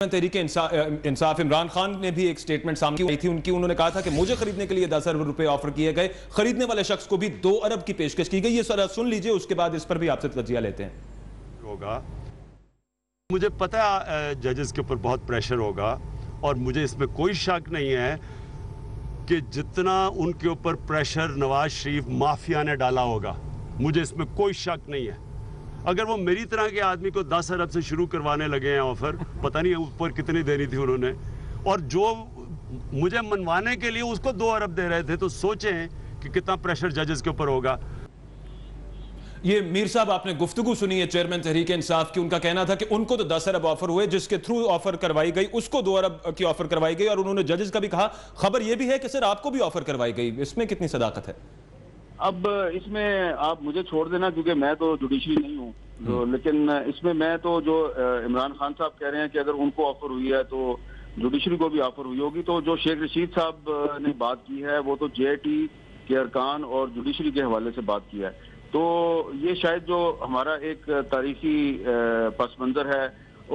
तहरीक इंसाफ इमरान खान ने भी एक स्टेटमेंट सामने आई थी उनकी। उन्होंने कहा था कि मुझे खरीदने के लिए 10 अरब रुपए ऑफर किए गए, खरीदने वाले शख्स को भी 2 अरब की पेशकश की गई। ये सारा सुन लीजिए, उसके बाद इस पर भी आपसे तजिया लेते हैं। होगा, मुझे पता है जजेस के ऊपर बहुत प्रेशर होगा और मुझे इसमें कोई शक नहीं है कि जितना उनके ऊपर प्रेशर नवाज शरीफ माफिया ने डाला होगा, मुझे इसमें कोई शक नहीं है। अगर वो मेरी तरह के आदमी को 10 अरब से शुरू करवाने लगे हैं ऑफर, पता नहीं ऊपर कितनी देनी थी उन्होंने, और जो मुझे मनवाने के लिए उसको 2 अरब दे रहे थे, तो सोचें कि कितना प्रेशर जजेस के ऊपर होगा। ये मीर साहब, आपने गुफ्तगू सुनी है चेयरमैन तहरीक इंसाफ की। उनका कहना था कि उनको तो 10 अरब ऑफर हुए, जिसके थ्रू ऑफर करवाई गई उसको 2 अरब की ऑफर करवाई गई, और उन्होंने जजेस का भी कहा। खबर यह भी है कि सर आपको भी ऑफर करवाई गई, इसमें कितनी सदाकत है? अब इसमें आप मुझे छोड़ देना, क्योंकि मैं तो जुडिशरी नहीं हूँ, तो लेकिन इसमें मैं तो जो इमरान खान साहब कह रहे हैं कि अगर उनको ऑफर हुई है तो जुडिशरी को भी ऑफर हुई होगी। तो जो शेख रशीद साहब ने बात की है वो तो JIT के अरकान और जुडिशरी के हवाले से बात की है। तो ये शायद जो हमारा एक तारीखी पस मंजर है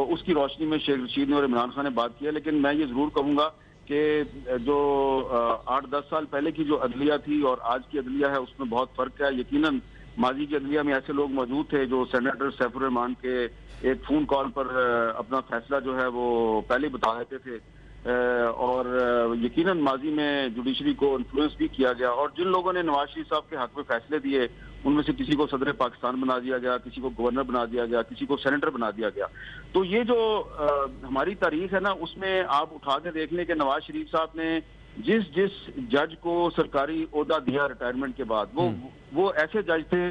उसकी रोशनी में शेख रशीद ने और इमरान खान ने बात की है। लेकिन मैं ये जरूर कहूँगा कि जो 8-10 साल पहले की जो अदलिया थी और आज की अदलिया है उसमें बहुत फर्क है। यकीनन माजी की अदलिया में ऐसे लोग मौजूद थे जो सेनेटर सैफुर रहमान के एक फोन कॉल पर अपना फैसला जो है वो पहले बता देते थे, और यकीनन माजी में जुडिशरी को इन्फ्लुएंस भी किया गया। और जिन लोगों ने नवाज शरीफ साहब के हक में फैसले दिए उनमें से किसी को सदर पाकिस्तान बना दिया गया, किसी को गवर्नर बना दिया गया, किसी को सेनेटर बना दिया गया। तो ये जो हमारी तारीख है ना, उसमें आप उठा के देख लें कि नवाज शरीफ साहब ने जिस जज को सरकारी ओहदा दिया रिटायरमेंट के बाद, वो ऐसे जज थे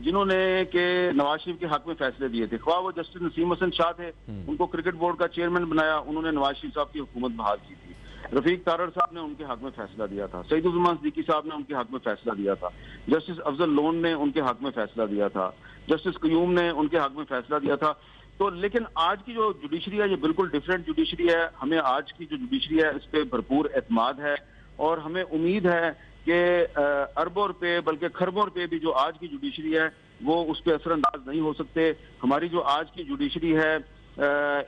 जिन्होंने के नवाज शरीफ के हक में फैसले दिए थे। ख्वाह वो जस्टिस नसीम हसन शाह थे, उनको क्रिकेट बोर्ड का चेयरमैन बनाया, उन्होंने नवाज शरीफ साहब की हुकूमत बहाल की थी। रफीक तारड़ साहब ने उनके हक में फैसला दिया था, सईदुज़्ज़मान सिद्दीकी साहब ने उनके हक में फैसला दिया था, जस्टिस अफजल लोन ने उनके हक में फैसला दिया था, जस्टिस कयूम ने उनके हक में फैसला दिया था। तो लेकिन आज की जो जुडिशरी है ये बिल्कुल डिफरेंट जुडिशरी है। हमें आज की जो जुडिशरी है इस पर भरपूर एतमाद है और हमें उम्मीद है कि अरबों रुपए बल्कि खरबों रुपए भी जो आज की जुडिशरी है वो उस पर असरअंदाज नहीं हो सकते। हमारी जो आज की जुडिशरी है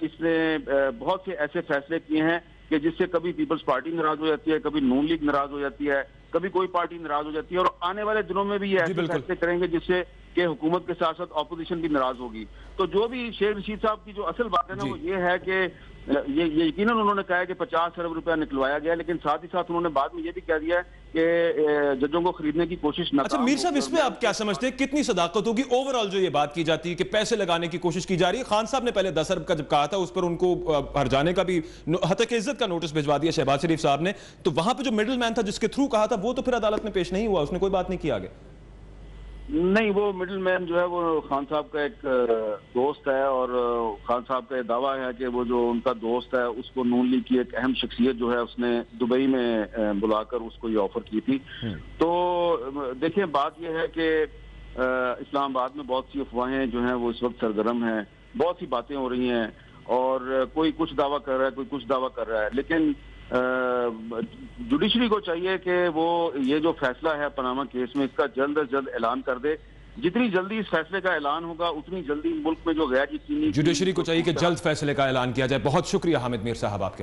इसने बहुत से ऐसे फैसले किए हैं कि जिससे कभी पीपल्स पार्टी नाराज हो जाती है, कभी नून लीग नाराज हो जाती है, कभी कोई पार्टी नाराज हो जाती है, और आने वाले दिनों में भी ये ऐसे फैसले करेंगे जिससे कि हुकूमत के साथ साथ ऑपोजिशन भी नाराज होगी। तो जो भी शेख रशीद साहब की जो असल बात है ना वो ये है कि ये यकीनन उन्होंने कहा है कि 50 अरब रुपया निकलवाया गया, लेकिन साथ ही साथ उन्होंने बाद में ये भी कह दिया है कि जजों को खरीदने की कोशिश न। अच्छा मीर साहब, इसमें आप क्या समझते हैं, कितनी सदाकत होगी ओवरऑल जो ये बात की जाती है कि पैसे लगाने की कोशिश की जा रही है? खान साहब ने पहले 10 अरब का जब कहा था उस पर उनको हर्जाने का भी हतक इज्जत का नोटिस भिजवा दिया शहबाज शरीफ साहब ने, तो वहां पर जो मिडिल मैन था जिसके थ्रू कहा था वो तो फिर अदालत में पेश नहीं हुआ, उसने कोई बात नहीं किया आगे। नहीं, वो मिडिल मैन जो है वो खान साहब का एक दोस्त है, और खान साहब का दावा है कि वो जो उनका दोस्त है उसको नून लीग की एक अहम शख्सियत जो है उसने दुबई में बुलाकर उसको ये ऑफर की थी। तो देखिए बात ये है कि इस्लामाबाद में बहुत सी अफवाहें जो हैं वो इस वक्त सरगर्म हैं, बहुत सी बातें हो रही हैं, और कोई कुछ दावा कर रहा है, कोई कुछ दावा कर रहा है। लेकिन जुडिशरी को चाहिए कि वो ये जो फैसला है पनामा केस में इसका जल्द से जल्द ऐलान कर दे। जितनी जल्दी इस फैसले का ऐलान होगा उतनी जल्दी मुल्क में जो गैर यकीनी, जुडिशरी को चाहिए कि जल्द फैसले का ऐलान किया जाए। बहुत शुक्रिया हामिद मीर साहब आपके।